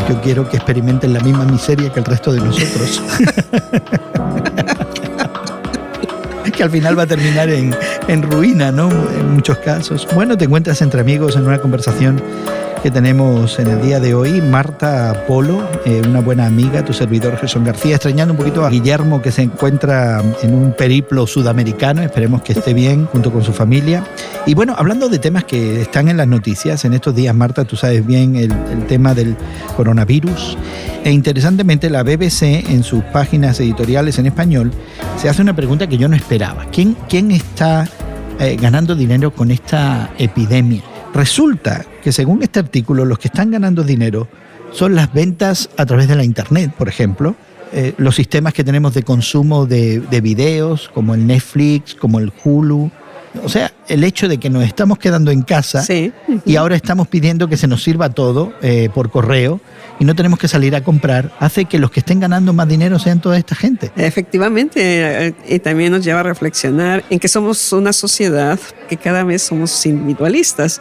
Yo quiero que experimenten la misma miseria que el resto de nosotros. Que al final va a terminar en ruina, ¿no? En muchos casos. Bueno, te encuentras entre amigos en una conversación que tenemos en el día de hoy. Marta Polo, una buena amiga, tu servidor Jesús García, extrañando un poquito a Guillermo, que se encuentra en un periplo sudamericano. Esperemos que esté bien junto con su familia. Y bueno, hablando de temas que están en las noticias en estos días, Marta, tú sabes bien el tema del coronavirus. E interesantemente, la BBC en sus páginas editoriales en español se hace una pregunta que yo no esperaba. ¿Quién está ganando dinero con esta epidemia? Resulta que según este artículo, los que están ganando dinero son las ventas a través de la internet, por ejemplo, los sistemas que tenemos de consumo de videos, como el Netflix, como el Hulu. O sea, el hecho de que nos estamos quedando en casa, sí, y ahora estamos pidiendo que se nos sirva todo por correo y no tenemos que salir a comprar, hace que los que estén ganando más dinero sean toda esta gente. Efectivamente, y también nos lleva a reflexionar en que somos una sociedad que cada vez somos individualistas.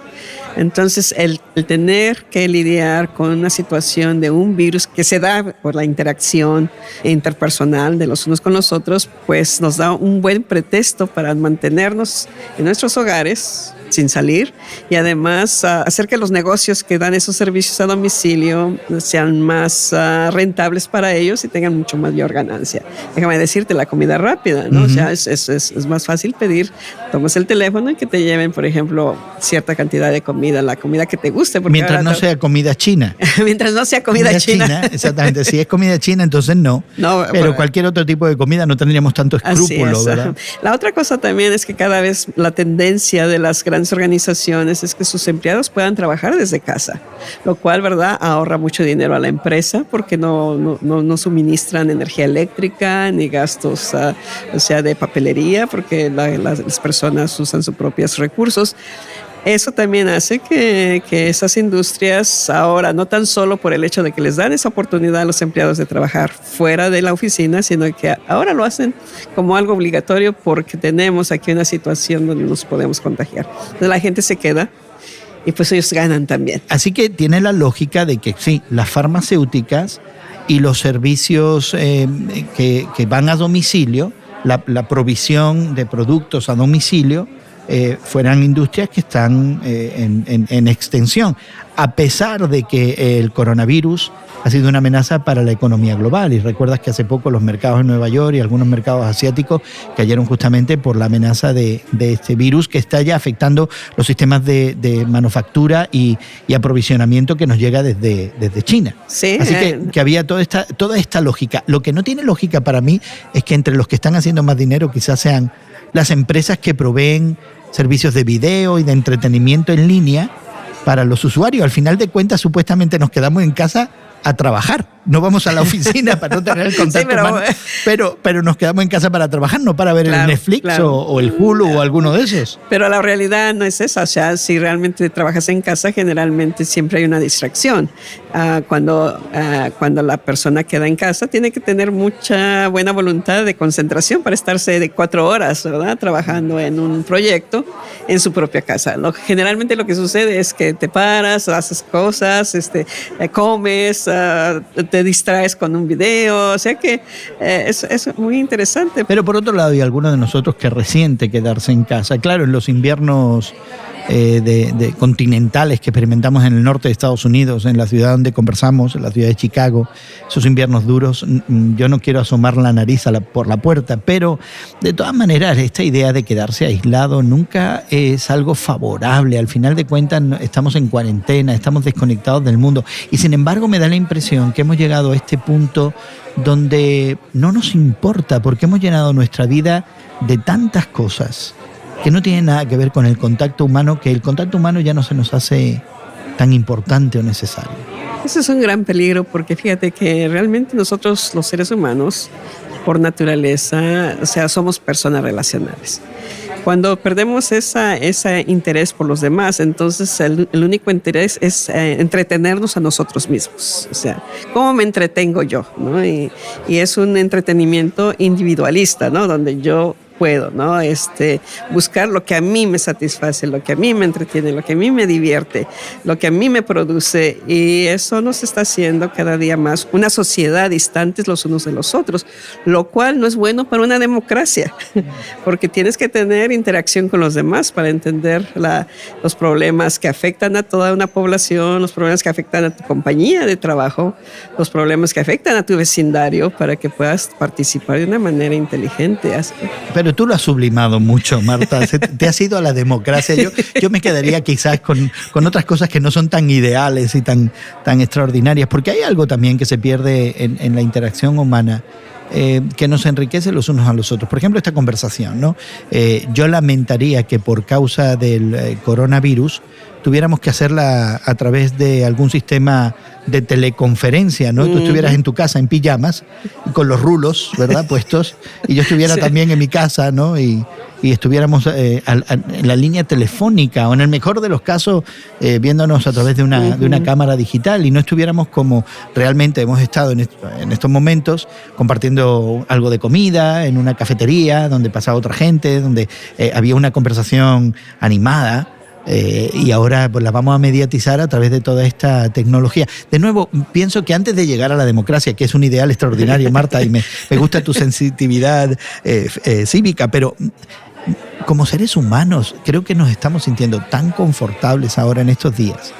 Entonces, el tener que lidiar con una situación de un virus que se da por la interacción interpersonal de los unos con los otros, pues nos da un buen pretexto para mantenernos en nuestros hogares sin salir y además hacer que los negocios que dan esos servicios a domicilio sean más rentables para ellos y tengan mucho mayor ganancia. Déjame decirte, la comida rápida, ¿no? Uh-huh. O sea, es más fácil pedir, tomas el teléfono y que te lleven, por ejemplo, cierta cantidad de comida, la comida que te guste. Mientras no sea comida china. Mientras no sea comida china. Exactamente. Si es comida china, entonces no. Pero cualquier otro tipo de comida no tendríamos tanto escrúpulo, ¿verdad? La otra cosa también es que cada vez la tendencia de las grandes organizaciones es que sus empleados puedan trabajar desde casa, lo cual, ¿verdad?, ahorra mucho dinero a la empresa porque no suministran energía eléctrica ni gastos, o sea, de papelería, porque las personas usan sus propios recursos. Eso también hace que esas industrias ahora, no tan solo por el hecho de que les dan esa oportunidad a los empleados de trabajar fuera de la oficina, sino que ahora lo hacen como algo obligatorio porque tenemos aquí una situación donde nos podemos contagiar. Entonces la gente se queda y pues ellos ganan también. Así que tiene la lógica de que sí, las farmacéuticas y los servicios que van a domicilio, la provisión de productos a domicilio, fueran industrias que están en extensión, a pesar de que el coronavirus ha sido una amenaza para la economía global. Y recuerdas que hace poco los mercados en Nueva York y algunos mercados asiáticos cayeron justamente por la amenaza de este virus que está ya afectando los sistemas de manufactura y aprovisionamiento que nos llega desde China. Sí, así que había toda esta lógica. Lo que no tiene lógica para mí es que entre los que están haciendo más dinero quizás sean las empresas que proveen servicios de video y de entretenimiento en línea para los usuarios. Al final de cuentas, supuestamente nos quedamos en casa a trabajar. No vamos a la oficina para no tener el contacto humano, pero nos quedamos en casa para trabajar, no para ver el Netflix o el Hulu o alguno de esos. Pero la realidad no es esa. O sea, si realmente trabajas en casa, generalmente siempre hay una distracción. Cuando la persona queda en casa, tiene que tener mucha buena voluntad de concentración para estarse de 4 horas, ¿verdad?, trabajando en un proyecto en su propia casa. Generalmente lo que sucede es que te paras, haces cosas, comes, te distraes con un video, o sea que es muy interesante. Pero por otro lado, hay algunos de nosotros que resiente quedarse en casa. Claro, en los inviernos de continentales que experimentamos en el norte de Estados Unidos, en la ciudad donde conversamos, en la ciudad de Chicago, esos inviernos duros, yo no quiero asomar la nariz por la puerta, pero de todas maneras esta idea de quedarse aislado nunca es algo favorable. Al final de cuentas estamos en cuarentena, estamos desconectados del mundo y sin embargo me da la impresión que hemos llegado a este punto donde no nos importa porque hemos llenado nuestra vida de tantas cosas que no tiene nada que ver con el contacto humano, que el contacto humano ya no se nos hace tan importante o necesario. Eso es un gran peligro porque fíjate que realmente nosotros los seres humanos, por naturaleza, o sea, somos personas relacionales. Cuando perdemos ese interés por los demás, entonces el único interés es entretenernos a nosotros mismos. O sea, ¿cómo me entretengo yo?, ¿no? Y es un entretenimiento individualista, ¿no?, donde yo puedo, ¿no? Buscar lo que a mí me satisface, lo que a mí me entretiene, lo que a mí me divierte, lo que a mí me produce, y eso nos está haciendo cada día más una sociedad distantes los unos de los otros, lo cual no es bueno para una democracia, porque tienes que tener interacción con los demás para entender los problemas que afectan a toda una población, los problemas que afectan a tu compañía de trabajo, los problemas que afectan a tu vecindario, para que puedas participar de una manera inteligente. Pero tú lo has sublimado mucho, Marta. Te has ido a la democracia. Yo me quedaría quizás con otras cosas que no son tan ideales y tan extraordinarias, porque hay algo también que se pierde en la interacción humana, que nos enriquece los unos a los otros. Por ejemplo, esta conversación, ¿no? Yo lamentaría que por causa del coronavirus tuviéramos que hacerla a través de algún sistema de teleconferencia, ¿no? Tú estuvieras en tu casa en pijamas, con los rulos, ¿verdad?, puestos, y yo estuviera también en mi casa, ¿no? Y estuviéramos en la línea telefónica, o en el mejor de los casos, viéndonos a través de una cámara digital, y no estuviéramos como realmente hemos estado en estos momentos, compartiendo algo de comida en una cafetería donde pasaba otra gente, donde había una conversación animada. Y ahora pues la vamos a mediatizar a través de toda esta tecnología. De nuevo, pienso que antes de llegar a la democracia, que es un ideal extraordinario, Marta, y me gusta tu sensitividad cívica, pero como seres humanos creo que nos estamos sintiendo tan confortables ahora en estos días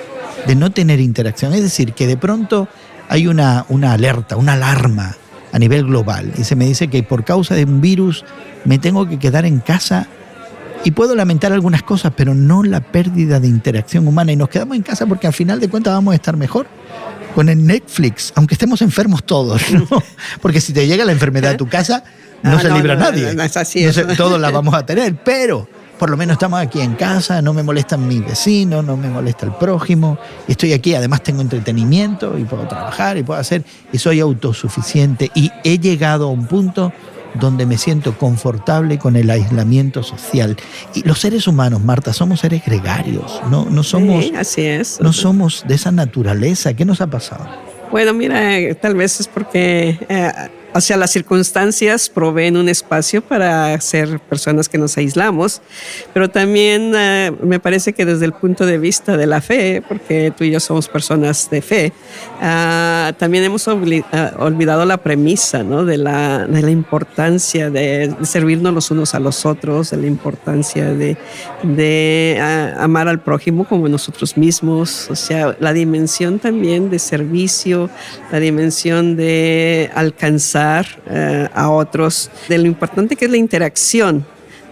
de no tener interacción. Es decir, que de pronto hay una alerta, una alarma a nivel global, y se me dice que por causa de un virus me tengo que quedar en casa. Y puedo lamentar algunas cosas, pero no la pérdida de interacción humana. Y nos quedamos en casa porque al final de cuentas vamos a estar mejor con el Netflix, aunque estemos enfermos todos, ¿no? Porque si te llega la enfermedad a tu casa, no se libra nadie. No es así. Todos la vamos a tener, pero por lo menos estamos aquí en casa, no me molestan mis vecinos, no me molesta el prójimo. Estoy aquí, además tengo entretenimiento y puedo trabajar y puedo hacer, y soy autosuficiente. Y he llegado a un punto donde me siento confortable con el aislamiento social. Y los seres humanos, Marta, somos seres gregarios, no somos, sí, así es. No somos de esa naturaleza. ¿Qué nos ha pasado? Bueno, mira, tal vez es porque las circunstancias proveen un espacio para ser personas que nos aislamos, pero también me parece que desde el punto de vista de la fe, porque tú y yo somos personas de fe, también hemos olvidado la premisa, ¿no?, de la importancia de servirnos los unos a los otros, de la importancia de amar al prójimo como nosotros mismos, o sea, la dimensión también de servicio, la dimensión de alcanzar a otros, de lo importante que es la interacción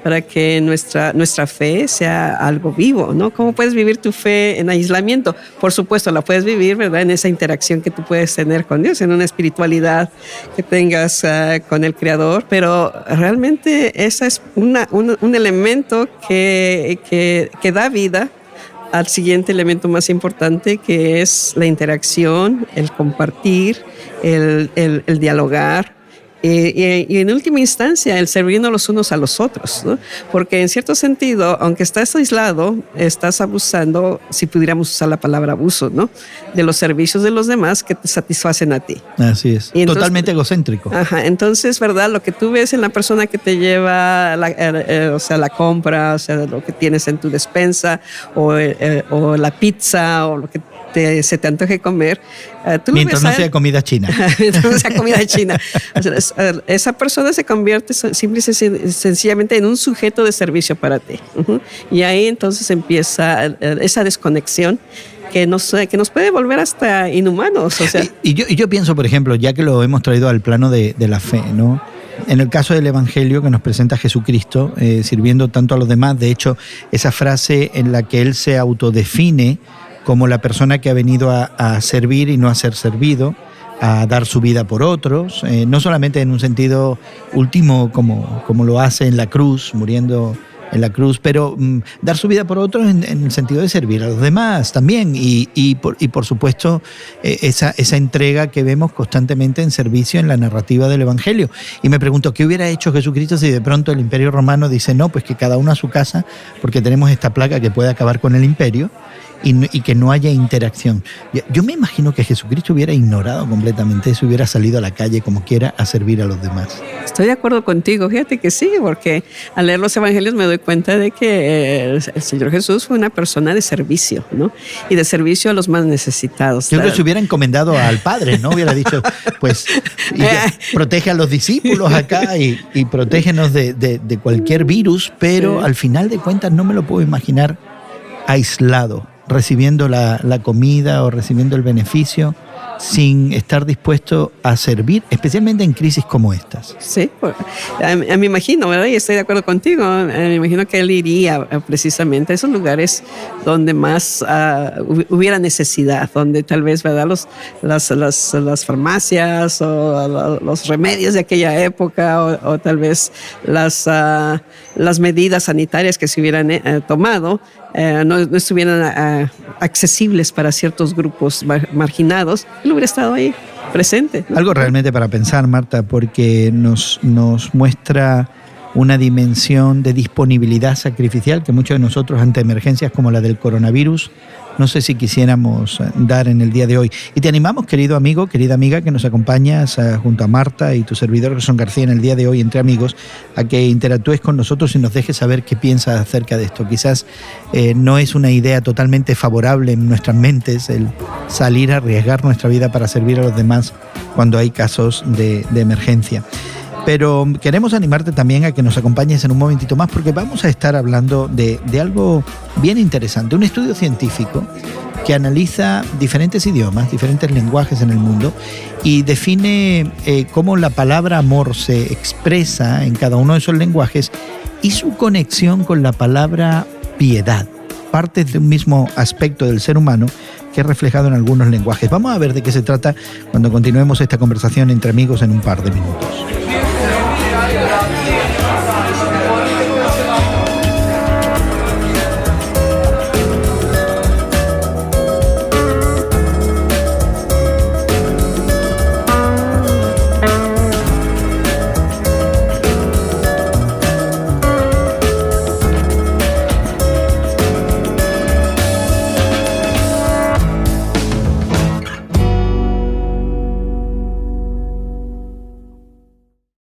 para que nuestra fe sea algo vivo, ¿no? ¿Cómo puedes vivir tu fe en aislamiento? Por supuesto, la puedes vivir, ¿verdad?, en esa interacción que tú puedes tener con Dios, en una espiritualidad que tengas con el Creador, pero realmente ese es un elemento que da vida al siguiente elemento más importante, que es la interacción, el compartir, el dialogar, y en última instancia el servirnos los unos a los otros, ¿no? Porque en cierto sentido, aunque estás aislado, estás abusando, si pudiéramos usar la palabra abuso, ¿no?, de los servicios de los demás que te satisfacen a ti. Así es, entonces, totalmente egocéntrico. Ajá, entonces, ¿verdad?, lo que tú ves en la persona que te lleva la compra, o sea, lo que tienes en tu despensa, o la pizza, o lo que se te antoje comer. Mientras no sea comida china. Mientras no sea comida china. O sea, esa persona se convierte simple y sencillamente en un sujeto de servicio para ti. Y ahí entonces empieza esa desconexión que nos puede volver hasta inhumanos. O sea. Y yo pienso, por ejemplo, ya que lo hemos traído al plano de la fe, ¿no?, en el caso del Evangelio que nos presenta Jesucristo, sirviendo tanto a los demás, de hecho, esa frase en la que Él se autodefine como la persona que ha venido a servir y no a ser servido, a dar su vida por otros, no solamente en un sentido último como lo hace en la cruz, muriendo en la cruz, pero dar su vida por otros en el sentido de servir a los demás también, y por supuesto esa entrega que vemos constantemente en servicio en la narrativa del Evangelio. Y me pregunto, ¿qué hubiera hecho Jesucristo si de pronto el Imperio Romano dice no, pues que cada uno a su casa, porque tenemos esta plaga que puede acabar con el imperio, y que no haya interacción. Yo me imagino que Jesucristo hubiera ignorado completamente eso, hubiera salido a la calle como quiera a servir a los demás. Estoy de acuerdo contigo, fíjate que sí, porque al leer los evangelios me doy cuenta de que el Señor Jesús fue una persona de servicio, ¿no? Y de servicio a los más necesitados. Yo creo que se hubiera encomendado al Padre, ¿no? Hubiera dicho, pues, protege a los discípulos acá y protégenos de cualquier virus, pero al final de cuentas no me lo puedo imaginar aislado, recibiendo la comida o recibiendo el beneficio, sin estar dispuesto a servir, especialmente en crisis como estas. Sí, me imagino, ¿verdad? Y estoy de acuerdo contigo. Me imagino que él iría precisamente a esos lugares donde más hubiera necesidad, donde tal vez, ¿verdad? Las farmacias o los remedios de aquella época o tal vez las medidas sanitarias que se hubieran tomado no estuvieran accesibles para ciertos grupos marginados. Él hubiera estado ahí presente, ¿no? Algo realmente para pensar, Marta, porque nos muestra una dimensión de disponibilidad sacrificial que muchos de nosotros ante emergencias como la del coronavirus no sé si quisiéramos dar en el día de hoy. Y te animamos, querido amigo, querida amiga, que nos acompañas junto a Marta y tu servidor Gerson García en el día de hoy entre amigos, a que interactúes con nosotros y nos dejes saber qué piensas acerca de esto. Quizás no es una idea totalmente favorable en nuestras mentes el salir a arriesgar nuestra vida para servir a los demás cuando hay casos de emergencia. Pero queremos animarte también a que nos acompañes en un momentito más, porque vamos a estar hablando de algo bien interesante, un estudio científico que analiza diferentes idiomas, diferentes lenguajes en el mundo y define cómo la palabra amor se expresa en cada uno de esos lenguajes y su conexión con la palabra piedad, parte de un mismo aspecto del ser humano que es reflejado en algunos lenguajes. Vamos a ver de qué se trata cuando continuemos esta conversación entre amigos en un par de minutos.